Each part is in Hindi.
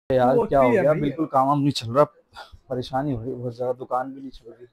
यार वो क्या हो फ्री है गया, भैया। बिल्कुल काम वाम नहीं चल रहा। परेशानी हो रही है बहुत ज्यादा, दुकान भी नहीं चल रही।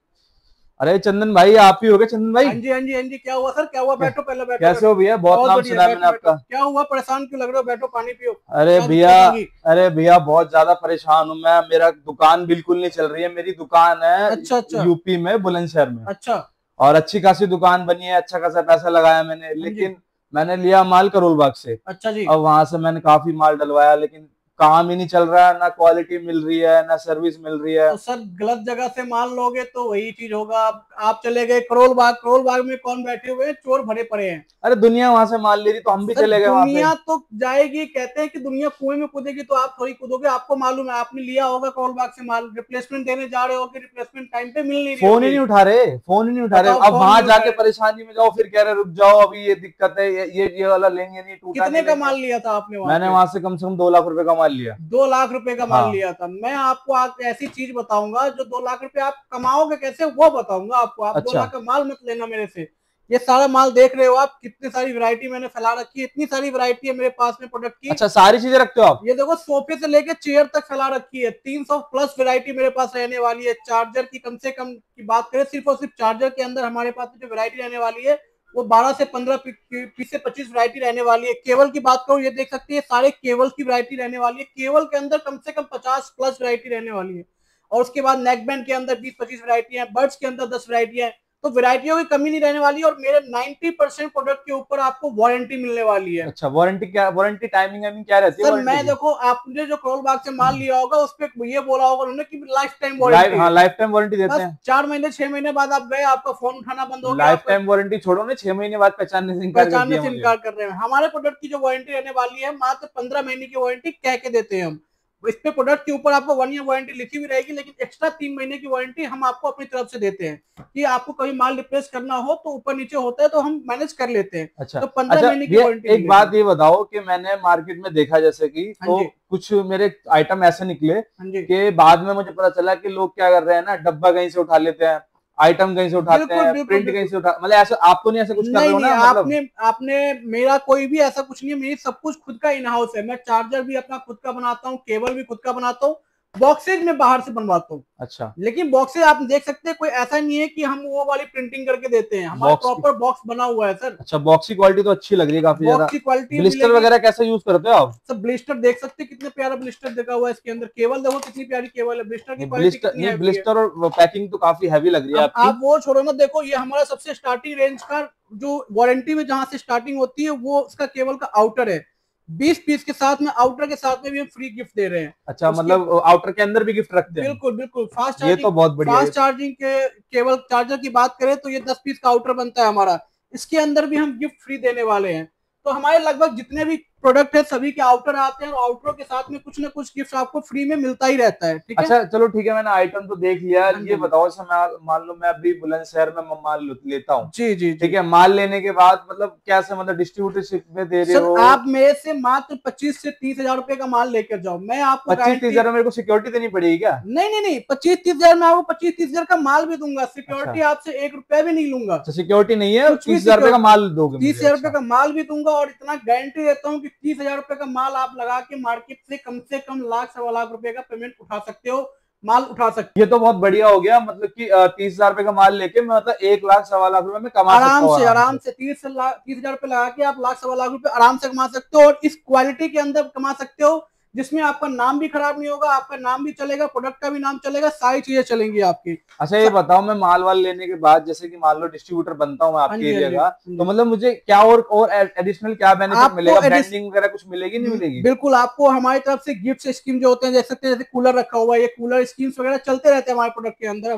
अरे चंदन भाई, आप ही हो गए चंदन हाँ भाई? जी हाँ जी हाँ जी, क्या हुआ सर, क्या हुआ? कै, बैठो, पहले बैठो कैसे बैठो। हो भैया? बहुत बहुत नाम बढ़िया, सुना है मैंने बैठो बैठो। आपका। क्या हुआ, परेशान क्यों लग रहे हो? बैठो, पानी पियो। अरे क्या भैया, दिक्कत आ गई? अरे भैया बहुत ज्यादा परेशान हूँ मैं। मेरा दुकान बिल्कुल नहीं चल रही है। मेरी दुकान है अच्छा अच्छा। यूपी में, बुलंदशहर में। अच्छा। और अच्छी खासी दुकान बनी है, अच्छा खासा पैसा लगाया मैंने, हाँ जी। लेकिन मैंने लिया माल करोल बाग से। अच्छा जी। अब वहां से मैंने काफी माल डलवाया, लेकिन काम ही नहीं चल रहा है। ना क्वालिटी मिल रही है, ना सर्विस मिल रही है। तो सर, गलत जगह से माल लोगे तो वही चीज होगा। आप चले गए करोल बाग। करोल बाग में कौन बैठे हुए हैं? चोर भरे पड़े हैं। अरे दुनिया वहां से माल ले रही तो हम भी सर, चले गए वहां से। दुनिया तो जाएगी, कहते हैं कि दुनिया कुएं में कूदेगी, तो आप थोड़ी कूदोगे। आपको मालूम है, आपने लिया होगा करोल बाग से माल, रिप्लेसमेंट देने जा रहे हो कि रिप्लेसमेंट टाइम पे मिल नहीं रही फोन ही होगी। नहीं उठा रहे, फोन ही नहीं उठा रहे। बताओ, अब फोन वहां नहीं उठा जाके रहे। परेशानी में जाओ, फिर कह रहे रुक जाओ, अभी ये दिक्कत है, ये वाला लेंगे नहीं, टूटा कितने नहीं का लेंगे। माल लिया था आपने वहां मैंने पे? वहां से कम से कम 2 लाख रुपए का माल लिया। 2 लाख रुपए का माल हाँ। लिया था। मैं आपको आज ऐसी चीज बताऊंगा जो 2 लाख रुपए आप कमाओगे कैसे, वो बताऊंगा आपको। आप दो अच्छा। लाख का माल मत लेना मेरे से। ये सारा माल देख रहे हो आप, कितनी सारी वैरायटी मैंने फैला रखी है। इतनी सारी वैरायटी है मेरे पास में प्रोडक्ट की। अच्छा, सारी चीजें रखते हो आप? ये देखो, सोफे से लेके चेयर तक फैला रखी है। 300 प्लस वैरायटी मेरे पास रहने वाली है। चार्जर की कम से कम की बात करें, सिर्फ और सिर्फ चार्जर के अंदर हमारे पास जो वैरायटी रहने वाली है वो 12 से 15 पीस से 25 वैरायटी रहने वाली है। केबल की बात करो, ये देख सकते हैं, सारे केबल की वैरायटी रहने वाली है। केबल के अंदर कम से कम 50 प्लस वैरायटी रहने वाली है। और उसके बाद नेक बैंड के अंदर 20-25 वैरायटी है। बर्ड्स के अंदर 10 वैरायटी है। तो वैरायटियों की कमी नहीं रहने वाली। और मेरे 90% प्रोडक्ट के ऊपर आपको वारंटी मिलने वाली है। अच्छा, वारंटी क्या, वारंटी टाइमिंग टाइमिंग क्या रहती है सर, वारंटी मैं की? देखो, आपने जो करोल बाग से माल लिया होगा उस पर ये बोला होगा उन्होंने कि लाइफ टाइम लाइफ, वारंटी हाँ है। लाइफ टाइम वारंटी देते बस हैं। 4 महीने 6 महीने बाद आप गए, आपका फोन उठाना बंद हो गया, लाइफ आपका टाइम वारंटी छोड़ो ना, 6 महीने बाद पहचानने से इनकार कर पहचानने दिया से मुझे। इनकार कर रहे हैं। हमारे प्रोडक्ट की जो वारंटी रहने वाली है, मात्र 15 महीने की वारंटी कह के देते हैं हम। इस पे प्रोडक्ट के ऊपर आपको 1 ईयर वारंटी लिखी हुई रहेगी, लेकिन एक्स्ट्रा 3 महीने की वारंटी हम आपको अपनी तरफ से देते हैं कि आपको कभी माल रिप्लेस करना हो तो ऊपर नीचे होता है तो हम मैनेज कर लेते हैं। अच्छा। तो पंद्रह अच्छा महीने की ये वारंटी एक बात मिलेगी। ये बताओ कि मैंने मार्केट में देखा जैसे कि, हाँ तो जी। कुछ मेरे आइटम ऐसे निकले हाँ जी। कि बाद में मुझे पता चला कि लोग क्या कर रहे हैं ना, डब्बा कहीं से उठा लेते हैं, आइटम कहीं से उठाते बिल्कुल हैं, बिल्कुल प्रिंट कहीं बिल्कुल। से उठा, मतलब ऐसा आप तो नहीं ऐसे कुछ कर रहे नहीं हो नहीं, ना, मतलब? आपने आपने मेरा कोई भी ऐसा कुछ नहीं है। मेरी सब कुछ खुद का इन हाउस है। मैं चार्जर भी अपना खुद का बनाता हूँ, केबल भी खुद का बनाता हूँ, बॉक्सेज में बाहर से बनवाता हूँ। अच्छा। लेकिन बॉक्सेज आप देख सकते हैं, कोई ऐसा नहीं है कि हम वो वाली प्रिंटिंग करके देते हैं। हमारा बॉक्स की, प्रॉपर बॉक्स बना हुआ है सर। अच्छा बॉक्स की क्वालिटी तो अच्छी लग रही है काफी बॉक्स ज्यादा। की क्वालिटी ब्लिस्टर मिलेगी। वगैरह कैसे यूज करते हो आप? सब ब्लिस्टर देख सकते हैं, कितने प्यारा ब्लिस्टर देखा हुआ है इसके अंदर। केबल देखो कितनी प्यारी केबल है। ब्लिस्टर की नहीं क्वालिटी ब्लिस्टर, कितनी नहीं हैवी है। ब्लिस्टर और पैकिंग तो काफी हैवी लग रही है अब आपकी। आप वो छोड़ो ना, देखो ये हमारा सबसे स्टार्टिंग रेंज का जो वारंटी में जहां से स्टार्टिंग होती है वो उसका केबल का आउटर है। 20 पीस के साथ में, आउटर के साथ में भी हम फ्री गिफ्ट दे रहे हैं। अच्छा, उसके मतलब आउटर के अंदर भी गिफ्ट रखते हैं? बिल्कुल बिल्कुल फास्ट ये चार्जिंग। तो बहुत बढ़िया है। फास्ट चार्जिंग के केबल चार्जर की बात करें तो ये 10 पीस का आउटर बनता है हमारा। इसके अंदर भी हम गिफ्ट फ्री देने वाले हैं। तो हमारे लगभग जितने भी प्रोडक्ट है सभी के आउटर आते हैं, और आउटरों के साथ में कुछ ना कुछ गिफ्ट आपको फ्री में मिलता ही रहता है। ठीक है। अच्छा चलो ठीक है, मैंने आइटम तो देख लिया। हाँ जी ये हाँ जी। बताओ, जैसे मान लो मैं अभी बुलंदशहर में माल लेता हूँ, जी जी ठीक जी। है, माल लेने के बाद मतलब कैसे, मतलब डिस्ट्रीब्यूटरशिप में दे रहे सर, हो? आप मेरे से मात्र 25 से 30 हजार रुपए का माल लेकर जाओ, मैं आपको 25-30 गारंटी। हजार में मेरे को सिक्योरिटी देनी पड़ेगी क्या? नहीं नहीं नहीं, 25-30 हजार में आपको 25-30 हजार का माल भी दूंगा। अच्छा। सिक्योरिटी आपसे 1 रुपया भी नहीं लूंगा। अच्छा, सिक्योरिटी नहीं है, कुछ भी 30 हजार रुपए का सिक्योरिटी। माल दोगे तीस मुझे? हजार रुपए अच्छा। का माल भी दूंगा, और इतना गारंटी देता हूँ कि 30 हजार रुपए का माल आप लगा के मार्केट से कम लाख 1.25 लाख रुपए का पेमेंट उठा सकते हो। माल उठा सकते ये तो बहुत बढ़िया हो गया, मतलब कि 30 हजार रुपए का माल लेके मैं मतलब 1 लाख 1.25 लाख रुपए में हो। कमा सकता हूँ आराम आराम से। से 30 हजार रुपए लगा के आप लाख 1.25 लाख रुपए आराम से कमा सकते हो, और इस क्वालिटी के अंदर कमा सकते हो जिसमें आपका नाम भी खराब नहीं होगा। आपका नाम भी चलेगा, प्रोडक्ट का भी नाम चलेगा, सारी चीजें चलेंगी आपकी। अच्छा ये बताओ, मैं माल वाल लेने के बाद, जैसे कि मान लो डिस्ट्रीब्यूटर बनता हूँ मैं हाँ आपके जी हाँ एरिया जी का, हाँ तो जी। मतलब मुझे क्या और एडिशनल क्या बेनिफिट आपको मिलेगा? ब्रांडिंग वगैरह कुछ मिलेगी नहीं मिलेगी? बिल्कुल, आपको हमारी तरफ से गिफ्ट स्कीम जो होते हैं, देख सकते हैं, जैसे कूलर रखा हुआ है, ये कूलर स्कीम्स वगैरह चलते रहते हैं हमारे प्रोडक्ट के अंदर।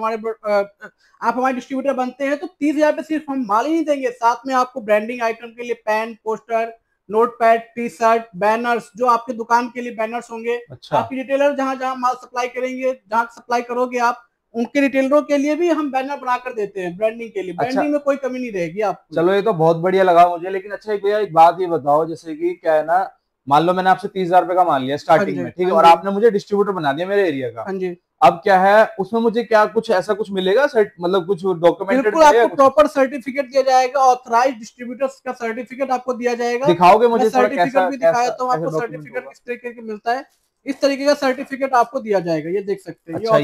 आप हमारे डिस्ट्रीब्यूटर बनते हैं तो 30 हजार पे सिर्फ हम माल ही नहीं देंगे, साथ में आपको ब्रांडिंग आइटम के लिए pen, poster, note pad, T shirt, banners, जो आपके दुकान के लिए बैनर्स होंगे। अच्छा। आपकी रिटेलर जहां जहां माल सप्लाई करेंगे, जहां सप्लाई करोगे आप, उनके रिटेलरों के लिए भी हम बैनर बनाकर देते हैं ब्रांडिंग के लिए। अच्छा ब्रांडिंग में कोई कमी नहीं रहेगी आपको। चलो, ये तो बहुत बढ़िया लगा मुझे, लेकिन अच्छा एक भैया एक बात ये बताओ, जैसे कि क्या है ना, मान लो मैंने आपसे 30 हजार रुपए का माल लिया हाँ स्टार्टिंग जी में, ठीक हाँ है, और जी आपने मुझे डिस्ट्रीब्यूटर बना दिया मेरे एरिया का। हाँ जी। अब क्या है उसमें, मुझे क्या कुछ ऐसा कुछ मिलेगा सर्ट, मतलब कुछ डॉक्यूमेंटेड बिल्कुल, मिलेगा आपको कुछ? प्रॉपर सर्टिफिकेट दिया जाएगा। ऑथराइज डिस्ट्रीब्यूटर्स का सर्टिफिकेट आपको दिया जाएगा। दिखाओगे मैं मुझे थोड़ा, सर्टिफिकेट कैसा भी दिखा कैसा देता हूँ कैसा आपको, डॉक्यूमेंट सर्टिफिकेट होगा? किस तरीके का मिलता है। इस तरीके का सर्टिफिकेट आपको दिया जाएगा, ये देख सकते हैं। अच्छा,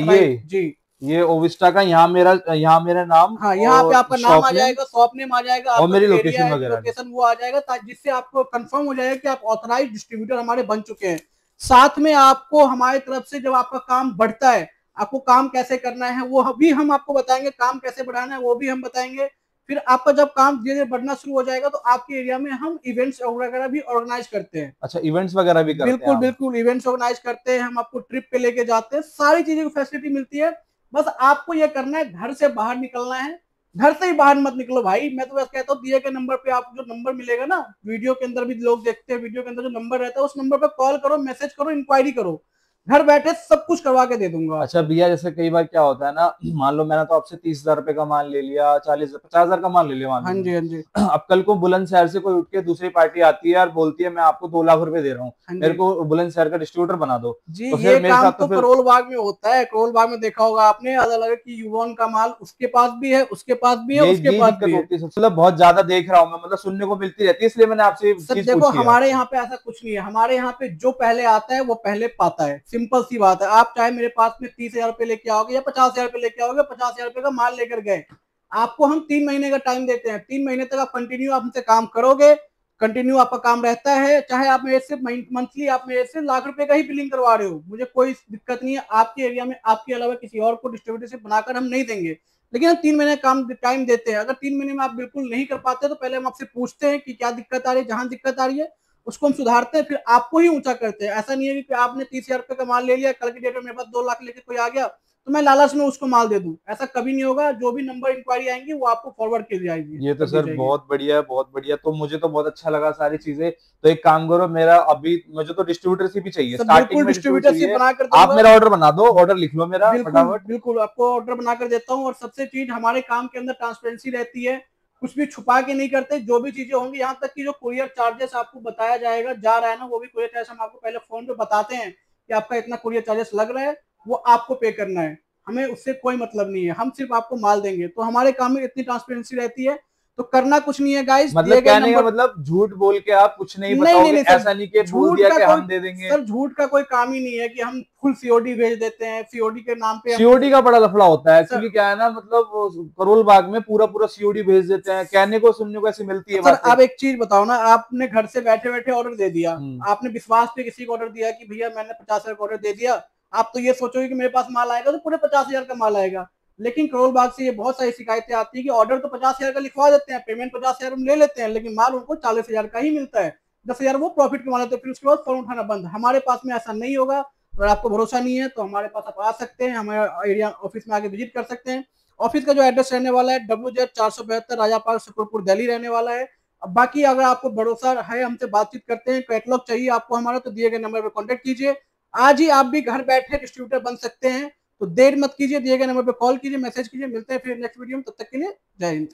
जी ये ओविस्टा का, यहाँ मेरा नाम हाँ, यहाँ पे और आपका नाम आ जाएगा, शॉप नेम आ जाएगा, और आपका मेरी जो एरिया लोकेशन है, वगैरह भी। लोकेशन वो आ जाएगा, जिससे आपको कंफर्म हो जाएगा कि आप ऑथराइज डिस्ट्रीब्यूटर हमारे बन चुके हैं। साथ में आपको हमारी तरफ से जब आपका काम बढ़ता है, आपको काम कैसे करना है वो भी हम आपको बताएंगे, काम कैसे बढ़ाना है वो भी हम बताएंगे। फिर आपका जब काम धीरे धीरे बढ़ना शुरू हो जाएगा तो आपके एरिया में हम इवेंट्स वगैरह भी ऑर्गेनाइज करते हैं। अच्छा, इवेंट्स वगैरह भी करते हैं बिल्कुल आप? बिल्कुल, इवेंट्स ऑर्गेनाइज करते हैं, हम आपको ट्रिप पे लेके जाते हैं, सारी चीजें की फैसिलिटी मिलती है। बस आपको ये करना है, घर से बाहर निकलना है। घर से ही बाहर मत निकलो भाई, मैं तो बस कहता हूँ दिए के नंबर पे, आप जो नंबर मिलेगा ना, वीडियो के अंदर भी लोग देखते हैं, वीडियो के अंदर जो नंबर रहता है उस नंबर पे कॉल करो, मैसेज करो, इंक्वायरी करो, घर बैठे सब कुछ करवा के दे दूंगा अच्छा आपको। भैया, जैसे कई बार क्या होता है ना, मान लो मैंने तो आपसे 30,000 रुपए का माल ले लिया, 50,000 का माल ले लिया मान लो हाँ जी, हाँ जी, मैंने। अब कल को बुलंदशहर से कोई उठ के दूसरी पार्टी आती है और बोलती है मैं आपको 2 लाख रुपए दे रहा हूँ, हाँ मेरे जी। को बुलंदशहर का डिस्ट्रीब्यूटर बना दो, जी, तो ये फिर मेरे काम साथ तो तो फिर। करोल बाग में होता है, करोल बाग में देखा होगा आपने, अलग अलग की युवान का माल उसके पास भी है, उसके पास भी है, उसके यही पास दिक्कत भी है। होती है, मतलब बहुत ज्यादा देख रहा हूँ मैं, मतलब सुनने को मिलती रहती है, इसलिए मैंने आपसे ये सर चीज देखो, पूछी है हमारे आपसे। यहाँ पे ऐसा कुछ नहीं है, हमारे यहाँ पे जो पहले आता है वो पहले पाता है, सिंपल सी बात है। आप चाहे मेरे पास में 30,000 रुपए लेके आओगे या 50,000 रुपए लेके आओगे, 50,000 रुपए का माल लेकर गए, आपको हम 3 महीने का टाइम देते हैं। 3 महीने तक आप कंटिन्यू आप हमसे काम करोगे, कंटिन्यू आपका काम रहता है, चाहे आप मेरे से मंथली आप मेरे से लाख रुपए का ही बिलिंग करवा रहे हो, मुझे कोई दिक्कत नहीं है। आपके एरिया में आपके अलावा किसी और को डिस्ट्रीब्यूटरशिप बनाकर हम नहीं देंगे, लेकिन हम 3 महीने काम टाइम देते हैं। अगर 3 महीने में आप बिल्कुल नहीं कर पाते तो पहले हम आपसे पूछते हैं कि क्या दिक्कत आ रही है, जहां दिक्कत आ रही है उसको हम सुधारते हैं, फिर आपको ही ऊंचा करते हैं। ऐसा नहीं है कि आपने 30,000 रुपए का माल ले लिया, कल की डेट में मेरे पास 2 लाख लेके कोई आ गया तो मैं लालच में उसको माल दे दूं, ऐसा कभी नहीं होगा। जो भी नंबर इंक्वायरी आएंगी वो आपको फॉरवर्ड की जाएगी, ये तो कर दी सर जाएगी। बहुत बढ़िया है, बहुत बढ़िया। तो मुझे तो बहुत अच्छा लगा सारी चीजें। तो एक काम करो, मेरा अभी मुझे तो डिस्ट्रीब्यूटरशिप ही चाहिए, सर स्टार्टिंग बिल्कुल में डिस्ट्रीब्यूटर डिस्ट्रीब्यूटरशिप चाहिए। बना कर आप दूंगा। मेरा ऑर्डर बना दो, ऑर्डर लिख लो मेरा बिल्कुल फटाफट। बिल्कुल, आपको ऑर्डर बनाकर देता हूँ। और सबसे चीज, हमारे काम के अंदर ट्रांसपेरेंसी रहती है, कुछ भी छुपा के नहीं करते। जो भी चीजें होंगी, यहाँ तक कि जो कुरियर चार्जेस आपको बताया जाएगा जा रहा है ना, वो भी कुरियर चार्जेस हम आपको पहले फोन पे बताते हैं कि आपका इतना कुरियर चार्जेस लग रहा है, वो आपको पे करना है, हमें उससे कोई मतलब नहीं है, हम सिर्फ आपको माल देंगे। तो हमारे काम में इतनी ट्रांसपेरेंसी रहती है। तो करना कुछ नहीं है गाइस, मतलब दिए गए कहने का नंबर। मतलब झूठ बोल के आप कुछ नहीं नहीं नहीं बताओगे, नहीं सर, ऐसा नहीं कि बोल झूठ दिया का कि कोई, हम दे देंगे। सर झूठ का कोई काम ही नहीं है कि हम फुल सीओडी भेज देते हैं, सीओडी के नाम पे हम किसी। सीओडी का बड़ा लफड़ा होता है सर एक्चुअली, क्या है ना, मतलब वो करोल बाग में पूरा पूरा सीओडी भेज देते हैं, कहने को सुनने को ऐसी मिलती है सर बातें। आप एक चीज बताओ ना, आपने घर से बैठे बैठे ऑर्डर दे दिया, हम्म। आपने विश्वास पे किसी को ऑर्डर दिया कि भैया मैंने 50,000 का ऑर्डर दे दिया, आप तो ये सोचोगे कि मेरे पास माल आएगा तो पूरे 50,000 का माल आएगा। लेकिन करोल बाग से ये बहुत सारी शिकायतें आती है कि ऑर्डर तो 50,000 का लिखवा देते हैं, पेमेंट 50,000 हम ले लेते हैं, लेकिन माल उनको 40,000 का ही मिलता है, 10,000 वो प्रॉफिट कमा लेते हैं, फिर उसके बाद फोन उठाना बंद। हमारे पास में ऐसा नहीं होगा। अगर आपको भरोसा नहीं है तो हमारे पास आप आ सकते हैं, हमारे एरिया ऑफिस में आके विजिट कर सकते हैं। ऑफिस का जो एड्रेस रहने वाला है WZ 472 राजा पार्क, शुक्रपुर, दिल्ली रहने वाला है। अब बाकी अगर आपको भरोसा है, हमसे बातचीत करते हैं, कैटलॉग चाहिए आपको हमारा, तो दिए गए नंबर पर कॉन्टेक्ट कीजिए। आज ही आप भी घर बैठे डिस्ट्रीब्यूटर बन सकते हैं। तो देर मत कीजिए, दिए गए नंबर पर कॉल कीजिए, मैसेज कीजिए। मिलते हैं फिर नेक्स्ट वीडियो में, तब तक के लिए जय हिंद।